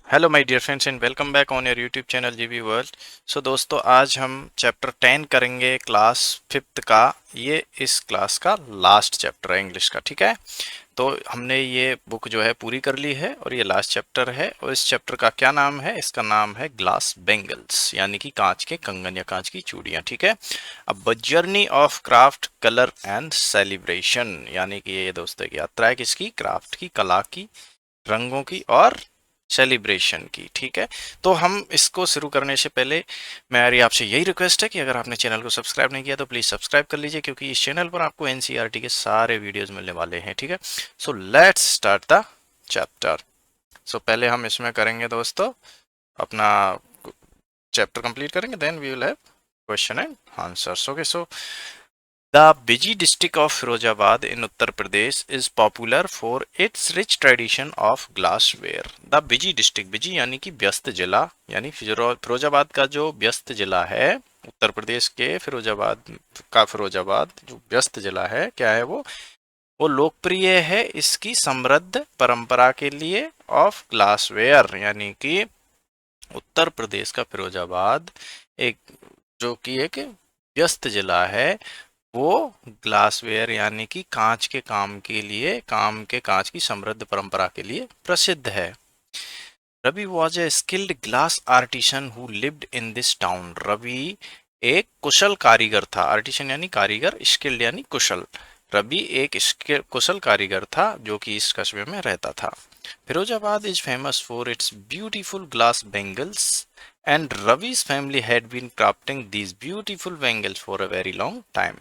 Hello my dear friends and welcome back on your YouTube channel GB World. So दोस्तों, आज हम chapter 10 करेंगे class fifth का। ये इस क्लास का लास्ट चैप्टर है इंग्लिश का, ठीक है। तो हमने ये बुक जो है पूरी कर ली है और ये लास्ट चैप्टर है। और इस चैप्टर का क्या नाम है? इसका नाम है ग्लास बेंगल्स, यानी कि कांच के कंगन या कांच की चूड़ियाँ, ठीक है। अब journey of craft colour and celebration, यानी कि ये दोस्तों एक यात्रा है किसकी? क्राफ्ट की, कला की, रंगों की और सेलिब्रेशन की, ठीक है। तो हम इसको शुरू करने से पहले मेरी आपसे यही रिक्वेस्ट है कि अगर आपने चैनल को सब्सक्राइब नहीं किया तो प्लीज़ सब्सक्राइब कर लीजिए, क्योंकि इस चैनल पर आपको एनसीईआरटी के सारे वीडियोस मिलने वाले हैं, ठीक है। So let's start the chapter. So पहले हम इसमें करेंगे दोस्तों अपना चैप्टर कंप्लीट करेंगे, then we will have question and answers. Okay, so The busy district of Firozabad in Uttar Pradesh is popular for its rich tradition of glassware. The busy district, busy यानी कि व्यस्त जिला, यानी फिरोजाबाद का जो व्यस्त जिला है, उत्तर प्रदेश के फिरोजाबाद जो व्यस्त जिला है, क्या है वो लोकप्रिय है इसकी समृद्ध परंपरा के लिए ऑफ ग्लासवेयर, यानी कि उत्तर प्रदेश का फिरोजाबाद एक जो कि एक व्यस्त जिला है, वो ग्लासवेयर यानी कि कांच के काम के लिए, कांच की समृद्ध परंपरा के लिए प्रसिद्ध है। Ravi was a skilled glass artisan who lived in this town. Ravi एक कुशल कारीगर था। आर्टिसन यानी कारीगर, स्किल्ड यानी कुशल। रवि एक कुशल कारीगर था जो कि इस कस्बे में रहता था। Firozabad is famous for its beautiful glass bangles and Ravi's family had been crafting these beautiful bangles for a very long time.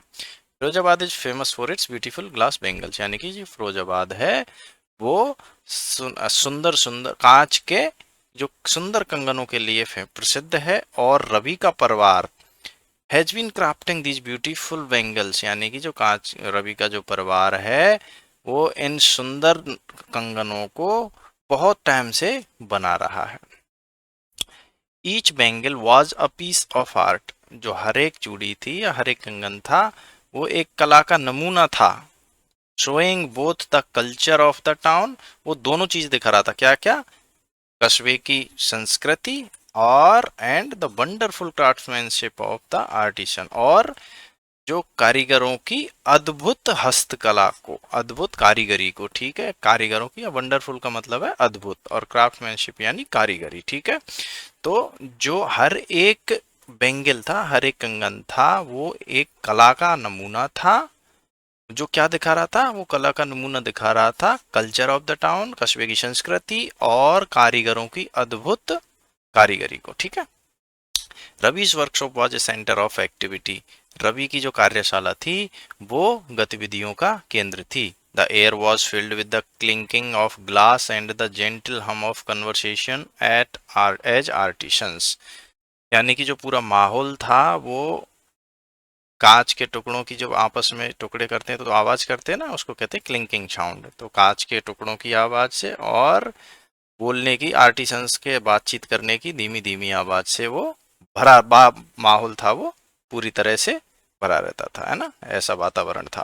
Firozabad is famous for its beautiful glass bangles, यानी कि जो फिरोजाबाद है वो सुंदर सुंदर कांच के जो सुंदर कंगनों के लिए प्रसिद्ध है। और रवि का परिवार has been crafting these beautiful bangles, यानी कि जो कांच रवि का जो परिवार है वो इन सुंदर कंगनों को बहुत टाइम से बना रहा है। Each bangle was a piece of art, जो हर एक चूड़ी थी या हर एक कंगन था वो एक कला का नमूना था। Showing both the culture of the town, वो दोनों चीज दिखा रहा था, क्या क्या? कस्बे की संस्कृति और and the wonderful craftsmanship of the artisan, और जो कारीगरों की अद्भुत हस्तकला को, अद्भुत कारीगरी को, ठीक है। कारीगरों की, वंडरफुल का मतलब है अद्भुत, और क्राफ्ट्समैनशिप यानी कारीगरी, ठीक है। तो जो हर एक बेंगल था, हर एक कंगन था, वो एक कला का नमूना था। जो क्या दिखा रहा था? वो कला का नमूना दिखा रहा था, कल्चर ऑफ द टाउन, कस्बे की संस्कृति और कारीगरों की अद्भुत कारीगरी को, ठीक है। Ravi's workshop was a centre of activity, Ravi की जो कार्यशाला थी वो गतिविधियों का केंद्र थी। The air was filled with the clinking of glass and the gentle hum of conversation at are as artisans, यानी कि जो पूरा माहौल था वो कांच के टुकड़ों की जब आपस में टुकड़े करते हैं तो आवाज करते हैं ना, उसको कहते हैं क्लिंकिंग साउंड। तो कांच के टुकड़ों की आवाज से और बोलने की, आर्टिसंस के बातचीत करने की धीमी धीमी आवाज से वो माहौल था वो पूरी तरह से भरा रहता था, है ना। ऐसा वातावरण था।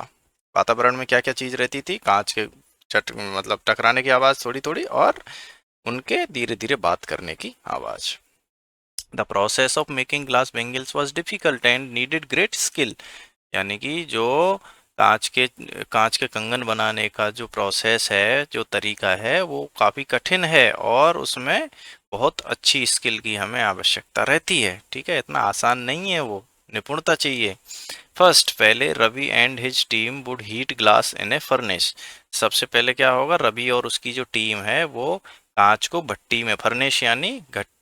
वातावरण में क्या क्या चीज रहती थी? कांच के मतलब टकराने की आवाज थोड़ी थोड़ी, और उनके धीरे धीरे बात करने की आवाज। The process of making glass bangles was difficult and needed great skill, यानी कि जो कांच के कांच के कंगन बनाने का जो प्रोसेस है, जो तरीका है, वो काफ़ी कठिन है और उसमें बहुत अच्छी स्किल की हमें आवश्यकता रहती है, ठीक है। इतना आसान नहीं है, वो निपुणता चाहिए। फर्स्ट, पहले Ravi and his team would heat glass in a furnace. सबसे पहले क्या होगा? रवि और उसकी जो टीम है वो कांच को भट्टी में, फर्नेस यानी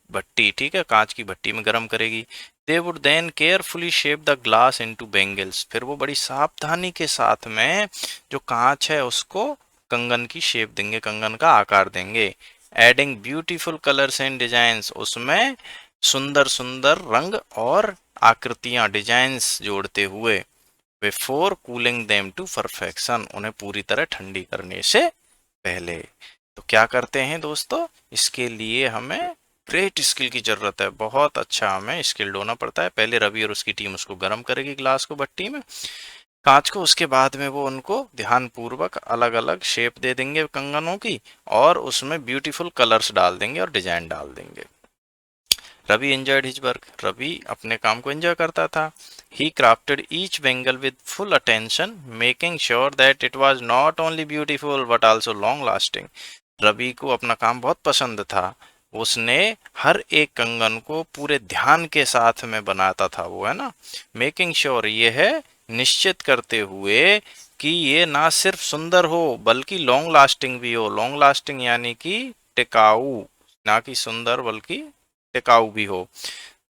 भट्टी, ठीक है, कांच की भट्टी में गर्म करेगी। They would then carefully shape the glass into bangles, फिर वो बड़ी सावधानी के साथ में जो कांच है उसको कंगन की शेप देंगे, कंगन का आकार देंगे। Adding beautiful colours and designs, उसमें सुंदर सुंदर रंग और आकृतियां, डिजाइन्स जोड़ते हुए। Before cooling them to perfection, उन्हें पूरी तरह ठंडी करने से पहले। तो क्या करते हैं दोस्तों? इसके लिए हमें ग्रेट स्किल की जरूरत है, बहुत अच्छा हमें स्किल्ड होना पड़ता है। पहले रवि और उसकी टीम उसको गर्म करेगी ग्लास को भट्टी में, कांच को उसके बाद में वो उनको ध्यानपूर्वक अलग अलग शेप दे देंगे कंगनों की, और उसमें ब्यूटीफुल कलर्स डाल देंगे और डिजाइन डाल देंगे। Ravi enjoyed his work, Ravi अपने काम को एंजॉय करता था। He crafted each bangle with full attention, making sure that it was not only beautiful but also long lasting. Ravi को अपना काम बहुत पसंद था। उसने हर एक कंगन को पूरे ध्यान के साथ में बनाता था, वो है ना। मेकिंग श्योर ये है निश्चित करते हुए कि ये ना सिर्फ सुंदर हो बल्कि लॉन्ग लास्टिंग भी हो। लॉन्ग लास्टिंग यानी कि टिकाऊ, ना कि सुंदर बल्कि टिकाऊ भी हो।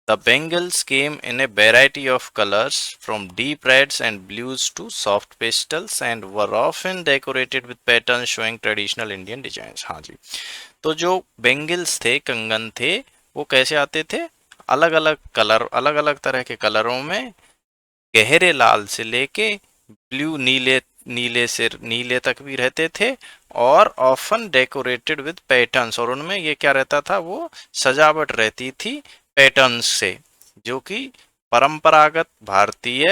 The bangles came in a variety of colors, from deep reds and blues to soft pastels, and were often decorated with patterns showing traditional Indian designs। हाँ जी, तो जो बेंगल्स थे, कंगन थे, वो कैसे आते थे? अलग अलग कलर, अलग अलग तरह के कलरों में, गहरे लाल से लेके ब्लू, नीले, नीले से नीले तक भी रहते थे, और ऑफन डेकोरेटेड विद पैटर्न्स, और उनमें ये क्या रहता था, वो सजावट रहती थी पैटर्न्स से, जो कि परंपरागत भारतीय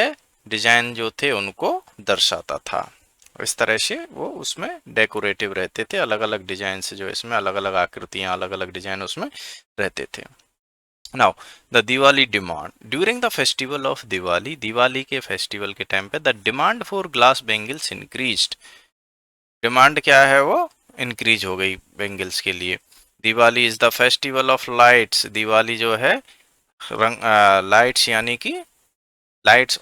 डिजाइन जो थे उनको दर्शाता था। इस तरह से वो उसमें डेकोरेटिव रहते थे, अलग अलग डिजाइन से, जो इसमें अलग अलग आकृतियां, अलग अलग डिजाइन उसमें रहते थे। Now the Diwali demand, during the festival of Diwali, Diwali के फेस्टिवल के टाइम पे the demand for glass bangles increased. Demand क्या है, वो इंक्रीज हो गई बेंगल्स के लिए। Diwali is the festival of lights, Diwali जो है रंग, लाइट्स यानी कि लाइट्स,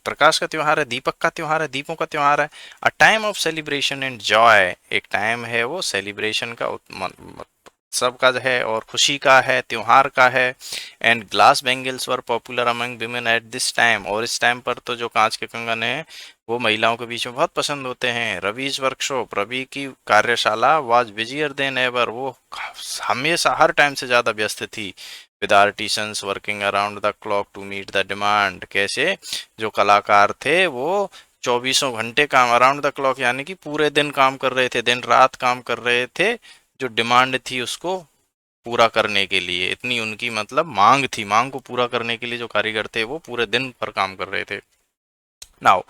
प्रकाश का त्योहार है, दीपक का त्योहार है, दीपों का त्योहार है। A time of celebration and Joy, एक टाइम है वो सेलिब्रेशन का, सबका है, और खुशी का है, त्योहार का है। And glass bangles were popular among women at this time, और इस टाइम पर तो जो कांच के कंगन हैं वो महिलाओं के बीच में बहुत पसंद होते हैं। रवीज वर्कशॉप, रवि की कार्यशाला वाज बिजियर देन एवर, वो हमेशा हर टाइम से ज़्यादा व्यस्त थी। With artisans working around the clock to meet the demand, कैसे जो कलाकार थे वो चौबीसों घंटे काम, अराउंड द क्लॉक यानी कि पूरे दिन काम कर रहे थे, दिन रात काम कर रहे थे, जो डिमांड थी उसको पूरा करने के लिए। इतनी उनकी मतलब मांग थी, मांग को पूरा करने के लिए जो कारीगर थे वो पूरे दिन भर काम कर रहे थे। नाउ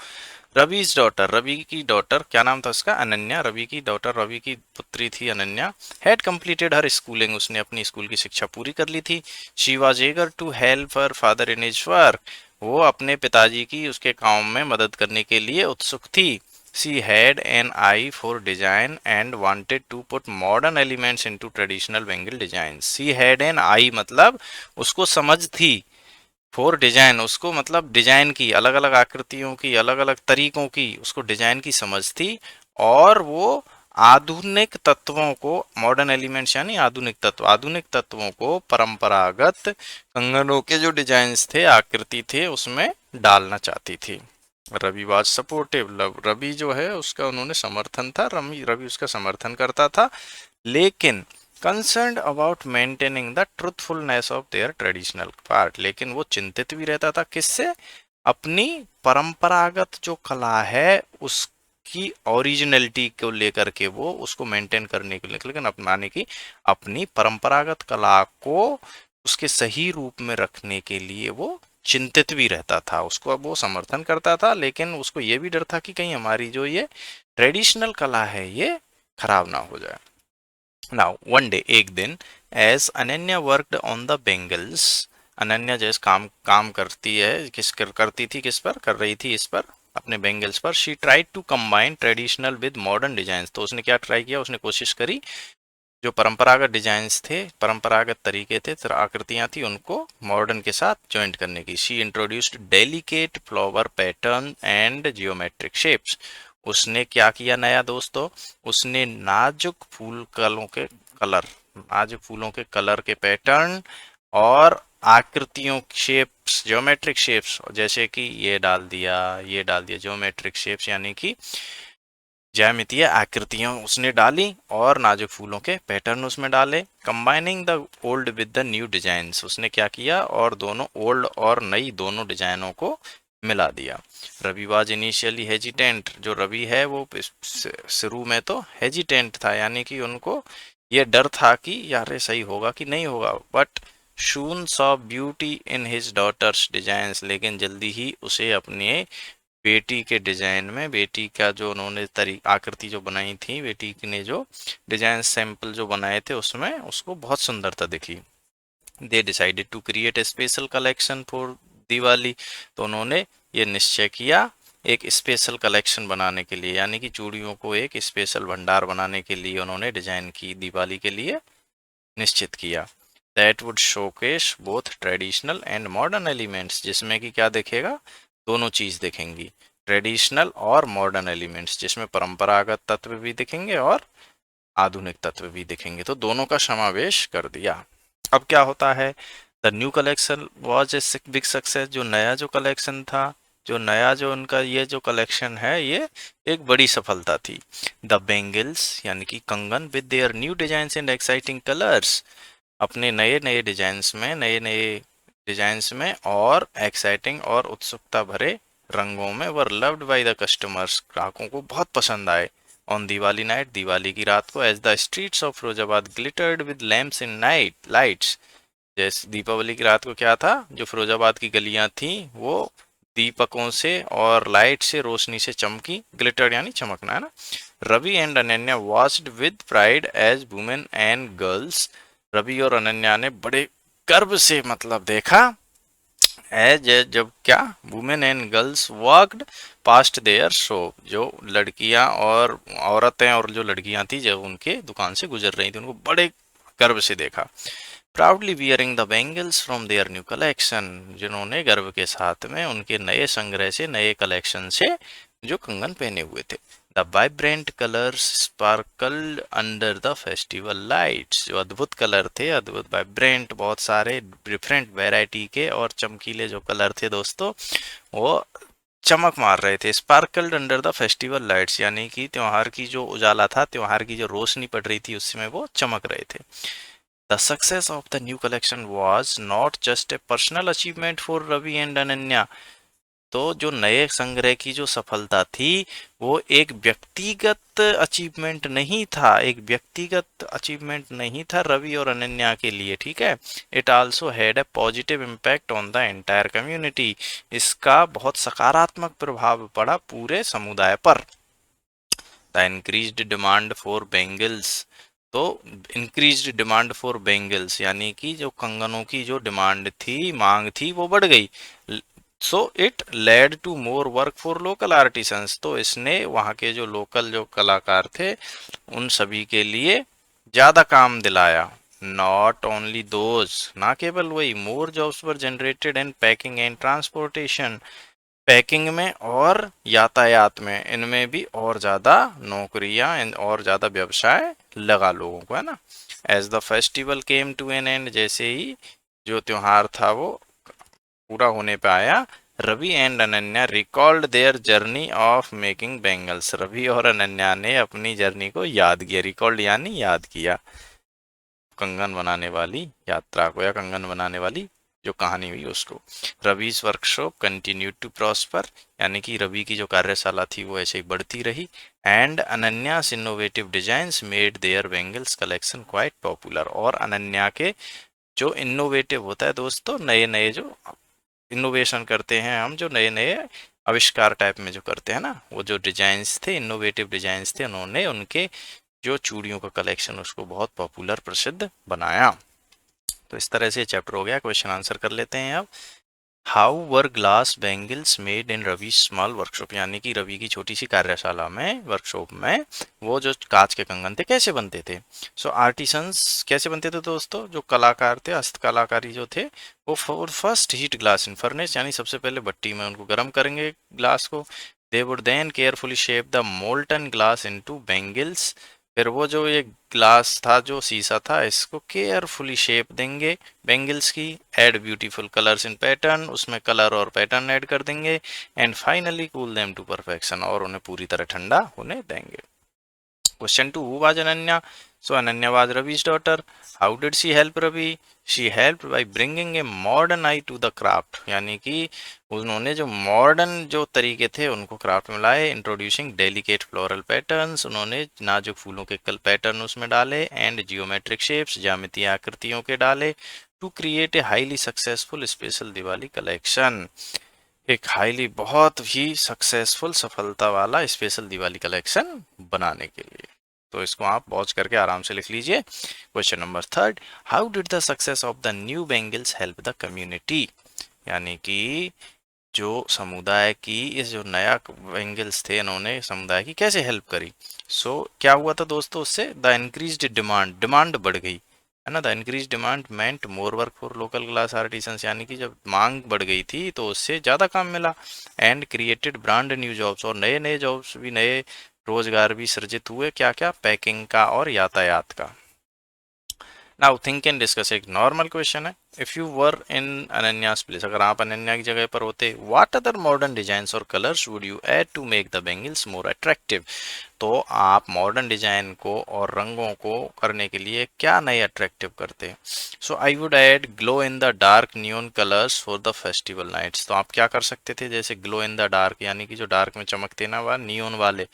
रवि's डॉटर, रवि की डॉटर, क्या नाम था उसका? अनन्या। रवि की डॉटर, रवि की पुत्री थी Ananya. Had completed her schooling, उसने अपनी स्कूल की शिक्षा पूरी कर ली थी। She was eager to help her father in his work, वो अपने पिताजी की उसके काम में मदद करने के लिए उत्सुक थी। She had an eye for design and wanted to put modern elements into traditional bangle design. She had an eye मतलब उसको समझ थी, फॉर डिजाइन उसको मतलब डिजाइन की, अलग अलग आकृतियों की, अलग अलग तरीकों की उसको डिजाइन की समझ थी। और वो आधुनिक तत्वों को, मॉडर्न एलिमेंट्स यानी आधुनिक तत्व, आधुनिक तत्वों को परंपरागत कंगनों के जो डिजाइन्स थे, आकृति थे, उसमें डालना चाहती थी। रवि वाज सपोर्टिव, रवि जो है उसका उन्होंने समर्थन था, रवि रवि उसका समर्थन करता था, लेकिन concerned about maintaining the truthfulness of their traditional part, लेकिन वो चिंतित भी रहता था किससे? अपनी परंपरागत जो कला है उसकी ओरिजिनलिटी को लेकर के, वो उसको मेंटेन करने के लिए, लेकिन अपनाने की, अपनी परंपरागत कला को उसके सही रूप में रखने के लिए वो चिंतित भी रहता था। उसको अब वो समर्थन करता था, लेकिन उसको ये भी डर था कि कहीं हमारी जो ये ट्रेडिशनल कला है ये खराब ना हो जाए। नाउ वन डे, एक दिन, as Ananya worked on the bangles, Ananya जैसे काम काम करती है, करती थी, किस पर कर रही थी? इस पर, अपने बेंगल्स पर। She tried to combine traditional with modern design, तो उसने क्या ट्राई किया? उसने कोशिश करी जो परंपरागत डिजाइन्स थे, परंपरागत तरीके थे, आकृतियां थी, उनको मॉडर्न के साथ ज्वाइंट करने की। She introduced delicate flower pattern and geometric shapes, उसने क्या किया नया दोस्तों? उसने नाजुक फूल कलों के कलर, नाजुक फूलों के कलर के पैटर्न और आकृतियों, शेप्स, ज्योमेट्रिक शेप्स, जैसे कि ये डाल दिया, ये डाल दिया, ज्योमेट्रिक शेप्स यानी कि ज्यामितीय आकृतियां उसने डाली, और नाजुक फूलों के पैटर्न उसमें डाले। Combining the old with the new designs, उसने क्या किया? और दोनों ओल्ड और नई दोनों डिजाइनों को मिला दिया। रवि वाज इनिशियली हेजिटेंट, जो रवि है वो शुरू में तो हेजिटेंट था, यानी कि उनको ये डर था कि यार ये सही होगा कि नहीं होगा। But soon saw beauty in his daughter's designs, लेकिन जल्दी ही उसे अपने बेटी के डिजाइन में, बेटी का जो उन्होंने आकृति जो बनाई थी, बेटी ने जो डिजाइन सैंपल जो बनाए थे उसमें उसको बहुत सुंदरता दिखी। They decided to create a special collection for Diwali, तो उन्होंने ये निश्चय किया एक स्पेशल कलेक्शन बनाने के लिए, यानी कि चूड़ियों को एक स्पेशल भंडार बनाने के लिए उन्होंने डिजाइन की, दिवाली के लिए निश्चित किया। That would showcase both traditional and modern elements, जिसमें कि क्या दिखेगा, दोनों चीज दिखेंगी, ट्रेडिशनल और मॉडर्न एलिमेंट्स, जिसमें परंपरागत तत्व भी दिखेंगे और आधुनिक तत्व भी दिखेंगे, तो दोनों का समावेश कर दिया। अब क्या होता है, the new collection was a big success, जो नया जो कलेक्शन था, जो नया जो उनका ये जो कलेक्शन है ये एक बड़ी सफलता थी। द बेंगल्स यानी कि कंगन with their new design and exciting colours, अपने नए नए डिजाइन्स में, नए नए डिजाइन्स में और एक्साइटिंग और उत्सुकता भरे रंगों में, वर लव्ड बाय द कस्टमर्स, ग्राहकों को बहुत पसंद आए। ऑन दिवाली नाइट, दिवाली की रात को, as the streets of Firozabad glittered with lamps in night lights, जैसे दीपावली की रात को क्या था, जो फिरोजाबाद की गलियां थी वो दीपकों से और लाइट से, रोशनी से चमकी, ग्लिटर्ड यानी चमकना है ना। Ravi and Ananya watched with pride as women and girls, Ravi और अनन्या ने बड़े गर्व से मतलब देखा, एज जब क्या, women and girls walked past their shop, जो लड़कियां और औरतें और जो लड़कियां थी जब उनके दुकान से गुजर रही थी, उनको बड़े गर्व से देखा। Proudly wearing the bangles from their new collection, जिन्होंने गर्व के साथ में उनके नए संग्रह से, नए कलेक्शन से जो कंगन पहने हुए थे। The vibrant colours sparkled under the festival lights, जो अद्भुत कलर थे, अद्भुत वाइब्रेंट, बहुत सारे डिफरेंट वैरायटी के और चमकीले जो कलर थे दोस्तों, वो चमक मार रहे थे। Sparkled under the festival lights, यानी कि त्योहार की जो उजाला था, त्योहार की जो रोशनी पड़ रही थी उसमें वो चमक रहे थे। The success of the new collection was not just a personal achievement for Ravi and Ananya, तो जो नए संग्रह की जो सफलता थी वो एक व्यक्तिगत अचीवमेंट नहीं था, एक व्यक्तिगत अचीवमेंट नहीं था रवि और अनन्या के लिए, ठीक है। It also had a positive impact on the entire community, इसका बहुत सकारात्मक प्रभाव पड़ा पूरे समुदाय पर। The increased demand for bangles, तो इंक्रीज्ड डिमांड फॉर बेंगल्स यानी कि जो कंगनों की जो डिमांड थी, मांग थी, वो बढ़ गई। So it led to more work for local artisans, तो इसने वहाँ के जो लोकल जो कलाकार थे उन सभी के लिए ज़्यादा काम दिलाया। नॉट ओनली दोज, ना केवल वही, more jobs were generated in packing and transportation, packing में और यातायात में, इनमें भी और ज़्यादा नौकरियां और ज़्यादा व्यवसाय लगा लोगों को, है ना। As the festival came to an end, जैसे ही जो त्योहार था वो पूरा होने पे आया, Ravi and Ananya recalled their journey of making bangles, Ravi और अनन्या ने अपनी जर्नी को याद किया, रिकॉल्ड यानी याद किया, कंगन बनाने वाली यात्रा को या कंगन बनाने वाली जो कहानी हुई उसको। रवि's वर्कशॉप कंटिन्यू टू प्रॉस्पर, यानी कि रवि की जो कार्यशाला थी वो ऐसे ही बढ़ती रही। And Ananya's innovative designs made their bangles collection quite popular, और अनन्या के जो इनोवेटिव होता है दोस्तों, नए नए जो इनोवेशन करते हैं हम, जो नए नए आविष्कार टाइप में जो करते हैं ना, वो जो डिजाइन्स थे, इनोवेटिव डिजाइन्स थे, उन्होंने उनके जो चूड़ियों का कलेक्शन उसको बहुत पॉपुलर, प्रसिद्ध बनाया। तो इस तरह से चैप्टर हो गया। क्वेश्चन आंसर कर लेते हैं अब। How were glass bangles made in Ravi small workshop, यानी कि रवि की छोटी सी कार्यशाला में, वर्कशॉप में, वो जो कांच के कंगन थे कैसे बनते थे। सो आर्टिसंस कैसे बनते थे दोस्तों, जो कलाकार थे, हस्तकलाकारी जो थे, वो फर्स्ट हीट ग्लास इन फर्नेस, यानी सबसे पहले भट्टी में उनको गर्म करेंगे ग्लास को। They would then carefully shape the molten glass into bangles, फिर वो जो ये ग्लास था, जो शीशा था, इसको केयरफुली शेप देंगे बेंगल्स की। Add beautiful colours in pattern, उसमें कलर और पैटर्न ऐड कर देंगे। And finally cool them to perfection, और उन्हें पूरी तरह ठंडा होने देंगे। Question 2, who was Ananya? So Ananya was Ravi's daughter. How did she help Ravi? She helped by bringing a modern eye to the craft, यानी कि उन्होंने जो मॉडर्न जो तरीके थे उनको क्राफ्ट में लाए। इंट्रोड्यूसिंग डेलिकेट फ्लोरल पैटर्न्स, उन्होंने नाजुक फूलों के कल पैटर्न उसमें डाले। एंड जियोमेट्रिक शेप्स, ज्यामितीय आकृतियों के डाले। To create a highly successful special Diwali collection, एक हाईली बहुत ही सक्सेसफुल सफलता वाला स्पेशल दिवाली कलेक्शन बनाने के लिए। तो इसको आप पॉज करके आराम से लिख लीजिए। Question number third, how did the success of the new bangles help the community, यानी कि जो समुदाय की इस जो नया बेंगल्स थे इन्होंने समुदाय की कैसे हेल्प करी। क्या हुआ था दोस्तों, उससे द इंक्रीज्ड डिमांड, डिमांड बढ़ गई है ना। The increase demand meant more work for local class artisans, यानी कि जब मांग बढ़ गई थी तो उससे ज़्यादा काम मिला। And created brand new jobs, और नए नए जॉब्स भी, नए रोजगार भी सृजित हुए। क्या क्या, पैकिंग का और यातायात का। नाउ थिंक एंड डिस्कस, एक नॉर्मल क्वेश्चन है। If you were in Ananya's place, अगर आप अनन्या की जगह पर होते, व्हाट अदर मॉडर्न डिजाइन और colours would you add to make the bangles more attractive. तो आप मॉडर्न डिजाइन को और रंगों को करने के लिए क्या नए अट्रैक्टिव करते हैं। So I would add glow in the dark neon colours for the festival nights. तो आप क्या कर सकते थे, जैसे ग्लो इन द डार्क, यानी कि जो डार्क में चमकते ना, वह नियॉन वाले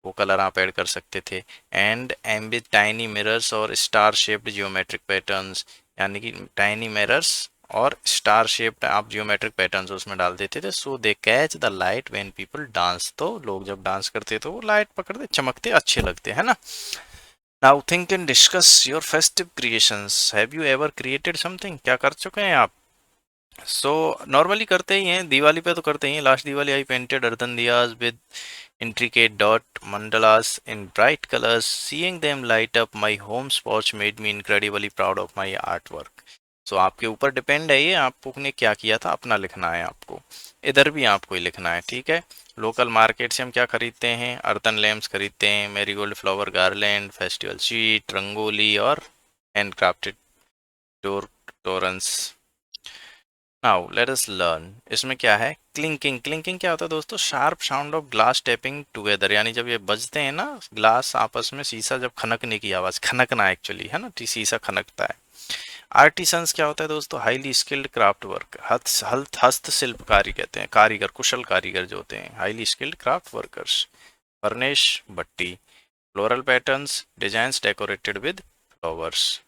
वो कलर आप ऐड कर सकते थे। एंड एम्बिट टाइनी मिरर्स और स्टार शेप्ड जियोमेट्रिक पैटर्न्स, यानी कि टाइनी मिरर्स और स्टार शेप्ड आप जियोमेट्रिक पैटर्न्स उसमें डाल देते थे। So they catch the light when people dance, तो लोग जब डांस करते तो वो लाइट पकड़ते, चमकते, अच्छे लगते है ना। Now think and discuss your festive creations, have you ever created something, क्या कर चुके हैं आप। नॉर्मली करते ही हैं, दिवाली पे तो करते ही हैं। Last Diwali I painted earthen diyas with intricate dot mandalas in bright colors. Seeing them light up my home porch made me incredibly proud of my artwork. आपके ऊपर डिपेंड है ये, आपने क्या किया था, अपना लिखना है आपको। इधर भी आपको ही लिखना है, ठीक है। लोकल मार्केट से हम क्या खरीदते हैं, अर्तन लैम्प्स खरीदते हैं, marigold flower garland, festival sheet, rangoli और hand crafted door torans. Now let us learn, इसमें क्या है, क्लिंकिंग। क्लिंकिंग क्या होता है दोस्तों, sharp sound of glass tapping together, यानी जब ये बजते हैं ना ग्लास आपस में, शीशा जब खनकने की आवाज, खनकना एक्चुअली है ना, शीशा खनकता है। आर्टिसंस क्या होता है दोस्तों, हाईली स्किल्ड क्राफ्ट वर्क, हस्तशिल्पकारी कहते हैं, कारीगर, कुशल कारीगर जो होते हैं, highly skilled craft workers. Furnish, Bhatti. Floral patterns, design decorated with flowers,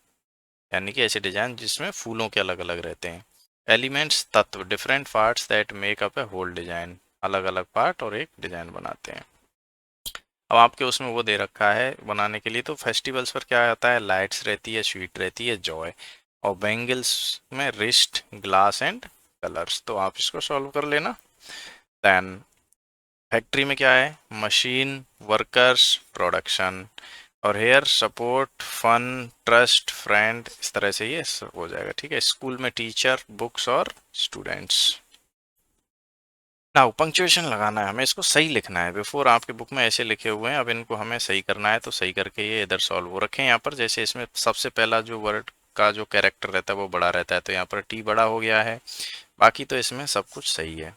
यानी कि ऐसे डिजाइन जिसमें फूलों के अलग अलग रहते हैं। एलिमेंट्स, तत्व, different parts that make up a whole design, अलग अलग पार्ट और एक डिजाइन बनाते हैं। अब आपके उसमें वो दे रखा है बनाने के लिए, तो फेस्टिवल्स पर क्या आता है, लाइट्स रहती है, स्वीट रहती है, जॉय, और बैंगल्स में रिस्ट, ग्लास एंड कलर्स। तो आप इसको सॉल्व कर लेना। देन फैक्ट्री में क्या है, मशीन, वर्कर्स, प्रोडक्शन, और hair support, fun, trust, friend, इस तरह से ये हो जाएगा, ठीक है। स्कूल में टीचर, बुक्स और स्टूडेंट्स। नाउ पंक्चुएशन लगाना है हमें, इसको सही लिखना है। बिफोर आपके बुक में ऐसे लिखे हुए हैं, अब इनको हमें सही करना है, तो सही करके ये इधर सॉल्व हो रखे हैं यहाँ पर। जैसे इसमें सबसे पहला जो वर्ड का जो कैरेक्टर रहता है वो बड़ा रहता है, तो यहाँ पर टी बड़ा हो गया है। बाकी तो इसमें सब कुछ सही है।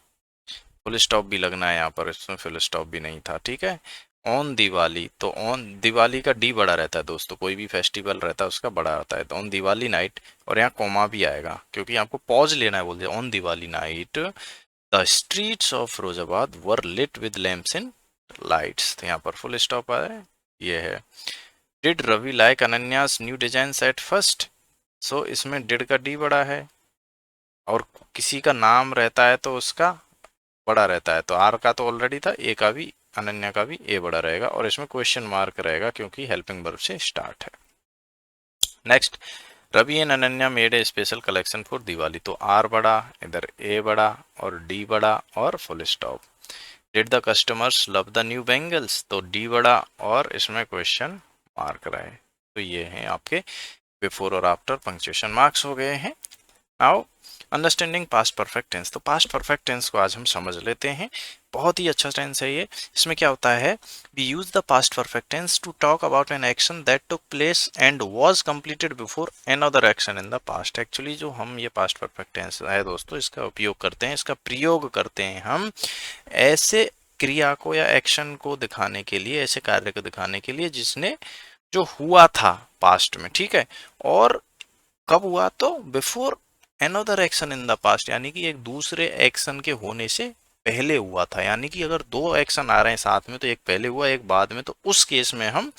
फुल स्टॉप भी लगना है यहाँ पर, इसमें फुल स्टॉप भी नहीं था, ठीक है। ऑन दिवाली, तो ऑन दिवाली का डी बड़ा रहता है दोस्तों, कोई भी फेस्टिवल रहता है उसका बड़ा आता है, तो ऑन दिवाली नाइट, और यहाँ कोमा भी आएगा क्योंकि आपको पॉज लेना है, बोल दिया on Diwali night the streets of Firozabad were lit with lamps in lights, तो यहाँ पर फुल स्टॉप आ है, ये है। Did Ravi like Ananya's new design at first, इसमें डिड का डी बड़ा है, और किसी का नाम रहता है तो उसका बड़ा रहता है, तो आर का तो ऑलरेडी था, ए का भी, अनन्या का भी ए बड़ा रहेगा, और इसमें क्वेश्चन मार्क रहेगा क्योंकि हेल्पिंग वर्ब से स्टार्ट है। Next, Ravi and Ananya made a special collection for Diwali, तो आर बड़ा, इधर ए बड़ा और डी बड़ा और full stop. Did the customers love the new bangles, तो डी बड़ा और इसमें क्वेश्चन मार्क रहे। तो ये हैं आपके बिफोर और आफ्टर पंक्चुएशन मार्क्स हो गए हैं। Now understanding past perfect tense, तो पास्ट परफेक्ट टेंस को आज हम समझ लेते हैं। बहुत ही अच्छा टेंस है ये। इसमें क्या होता है, we use the past perfect tense to talk about an action that took place and was completed before another action in the past. Actually जो हम ये पास्ट परफेक्ट टेंस है दोस्तों, इसका उपयोग करते हैं, इसका प्रयोग करते हैं हम ऐसे क्रिया को या एक्शन को दिखाने के लिए, ऐसे कार्य को दिखाने के लिए जिसने जो हुआ था पास्ट में, ठीक है, और कब हुआ, तो before another action in the past, यानी कि एक दूसरे एक्शन के होने से पहले हुआ था। यानी कि अगर दो एक्शन आ रहे हैं साथ में, तो एक पहले हुआ एक बाद में, तो उस केस में हम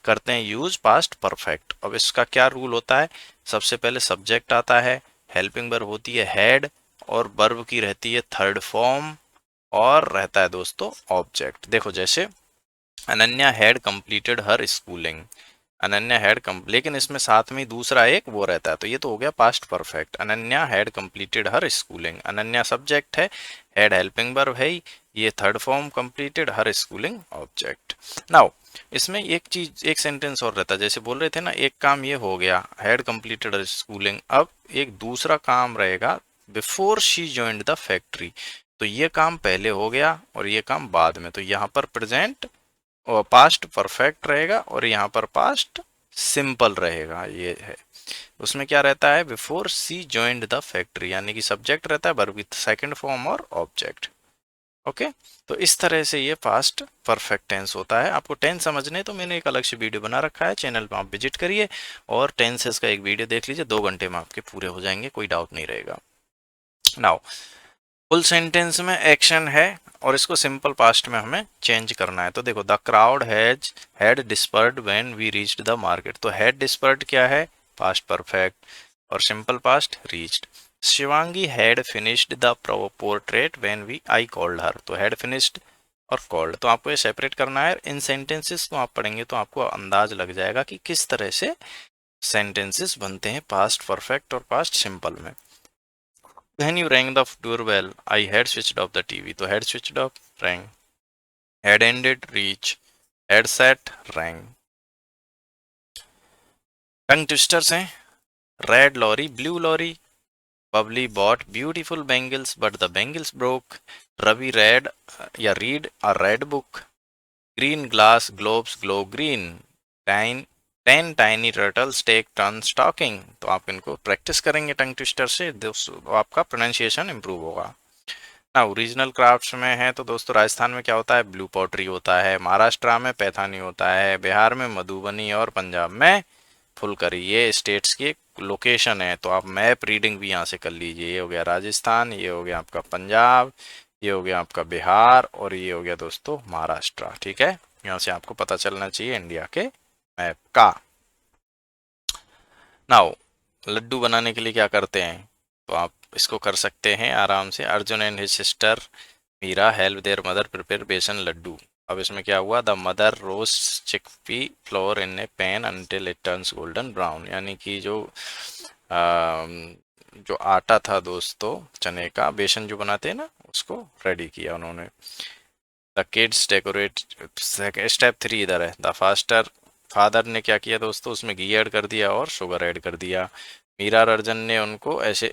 करते हैं यूज पास्ट परफेक्ट। अब इसका क्या रूल होता है, सबसे पहले सब्जेक्ट आता है, हेल्पिंग वर्ब होती है हैड, और वर्ब की रहती है थर्ड फॉर्म और रहता है दोस्तों ऑब्जेक्ट। देखो जैसे Ananya had completed her schooling, Ananya had लेकिन इसमें साथ में दूसरा एक वो रहता है, तो ये तो हो गया past perfect. Ananya had completed her schooling, Ananya subject है, हैड हेल्पिंग वर्ब है, ये third form completed, her schooling object. Now इसमें एक चीज, एक सेंटेंस और रहता है, जैसे बोल रहे थे ना एक काम ये हो गया हैड कंप्लीटेड हर स्कूलिंग, अब एक दूसरा काम रहेगा before she joined the factory. तो ये काम पहले हो गया और ये काम बाद में, तो यहाँ पर प्रेजेंट और पास्ट परफेक्ट रहेगा और यहाँ पर पास्ट सिंपल रहेगा। ये है उसमें क्या रहता है before she joined the factory, यानी कि सब्जेक्ट रहता है वर्ब विथ सेकंड फॉर्म और ऑब्जेक्ट। ओके, तो इस तरह से ये पास्ट परफेक्ट टेंस होता है। आपको टेंस समझने तो मैंने एक अलग से वीडियो बना रखा है, चैनल पर आप विजिट करिए और टेंसेस का एक वीडियो देख लीजिए, 2 घंटे में आपके पूरे हो जाएंगे, कोई डाउट नहीं रहेगा। नाउ फुल सेंटेंस में एक्शन है और इसको सिंपल पास्ट में हमें चेंज करना है। तो देखो the crowd had dispersed when we reached the market, तो हैड डिस्पर्ड क्या है पास्ट परफेक्ट और simple past reached. Shivangi had finished the portrait when we I called her, तो हैड फिनिश्ड और कॉल्ड, तो आपको ये सेपरेट करना है। इन सेंटेंसेस को आप पढ़ेंगे तो आपको अंदाज लग जाएगा कि किस तरह से सेंटेंसेस बनते हैं पास्ट परफेक्ट और पास्ट सिंपल में। When you rang the doorbell, I had switched off the TV. तो had switched off, rang. Had ended, reach. Had sat, rang. Tongue twisters हैं red lorry, blue lorry, bubbly bought beautiful bangles but the bangles broke, Ravi read या read a red book, green glass globes glow green, ten 10 tiny turtles take turn stalking. तो आप इनको practice करेंगे tongue twister से, तो आपका pronunciation improve होगा ना। रीजनल क्राफ्ट्स में है तो दोस्तों राजस्थान में क्या होता है ब्लू पॉटरी होता है, महाराष्ट्र में पैथानी होता है, बिहार में मधुबनी और पंजाब में फुलकरी। ये स्टेट्स की लोकेशन है, तो आप मैप रीडिंग भी यहाँ से कर लीजिए। ये हो गया राजस्थान, ये हो गया आपका पंजाब, ये हो गया आपका बिहार और ये हो गया दोस्तों महाराष्ट्र। ठीक है, यहाँ से आपको पता चलना चाहिए इंडिया के मैप का। नाउ लड्डू बनाने के लिए क्या करते हैं, तो आप इसको कर सकते हैं आराम से। Arjun and his sister Meera help their mother prepare besan laddu. अब इसमें क्या हुआ, the mother roast chickpea flour in a pan until it turns golden brown, यानी कि जो आटा था दोस्तों चने का, बेसन जो बनाते हैं ना, उसको रेडी किया उन्होंने। द किड्स डेकोरेट, स्टेप 3 इधर है। द फास्टर फादर ने क्या किया दोस्तों, उसमें घी ऐड कर दिया और शुगर ऐड कर दिया। मीरा और अर्जुन ने उनको ऐसे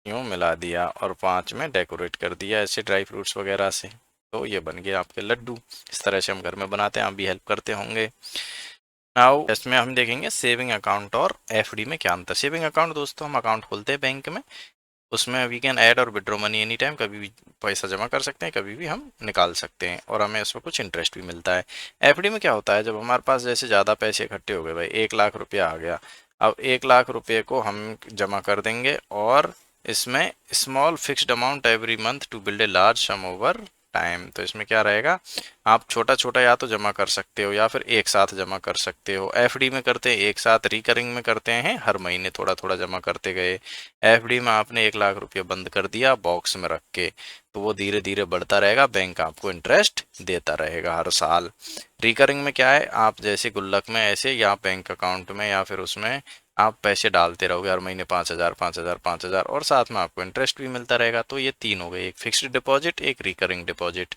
यूँ मिला दिया और 5 में डेकोरेट कर दिया ऐसे ड्राई फ्रूट्स वगैरह से। तो ये बन गया आपके लड्डू। इस तरह से हम घर में बनाते हैं, आप भी हेल्प करते होंगे। नाउ इसमें हम देखेंगे सेविंग अकाउंट और एफडी में क्या अंतर। सेविंग अकाउंट दोस्तों हम अकाउंट खोलते हैं बैंक में, उसमें वी कैन ऐड और विड्रॉ मनी एनी टाइम, कभी भी पैसा जमा कर सकते हैं, कभी भी हम निकाल सकते हैं और हमें उसमें कुछ इंटरेस्ट भी मिलता है। एफडी में क्या होता है, जब हमारे पास जैसे ज़्यादा पैसे इकट्ठे हो गए, भाई 1 लाख रुपया आ गया, अब 1 लाख रुपये को हम जमा कर देंगे और इसमें small fixed amount every month to build a large sum over time. तो इसमें क्या रहेगा, आप छोटा छोटा या तो जमा कर सकते हो या फिर एक साथ जमा कर सकते हो। एफडी में करते हैं एक साथ, रिकरिंग में करते हैं हर महीने थोड़ा थोड़ा जमा करते गए। एफडी में आपने 1 लाख रुपये बंद कर दिया बॉक्स में रख के, तो वो धीरे धीरे बढ़ता रहेगा, बैंक आपको इंटरेस्ट देता रहेगा हर साल। रिकरिंग में क्या है, आप जैसे गुल्लक में ऐसे या बैंक अकाउंट में या फिर उसमें आप पैसे डालते रहोगे हर महीने 5,000 5,000 5,000 और साथ में आपको इंटरेस्ट भी मिलता रहेगा। तो ये 3 हो गए, एक फिक्स्ड डिपॉजिट, एक रिकरिंग डिपॉजिट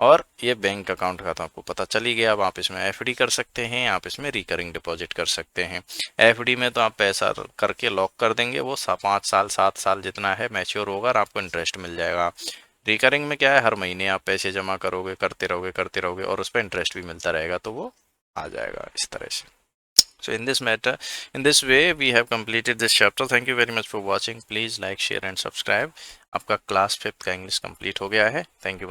और ये बैंक अकाउंट का। तो आपको पता चली गया। अब आप इसमें एफडी कर सकते हैं, आप इसमें रिकरिंग डिपॉजिट कर सकते हैं। एफडी में तो आप पैसा करके लॉक कर देंगे, वो 5 साल 7 साल जितना है मैच्योर होगा और आपको इंटरेस्ट मिल जाएगा। रिकरिंग में क्या है, हर महीने आप पैसे जमा करोगे, करते रहोगे और उस पर इंटरेस्ट भी मिलता रहेगा, तो वो आ जाएगा इस तरह से। So in this way we have completed this chapter. Thank you very much for watching. Please like, share and subscribe. आपका क्लास 5th का इंग्लिश कंप्लीट हो गया है। Thank you.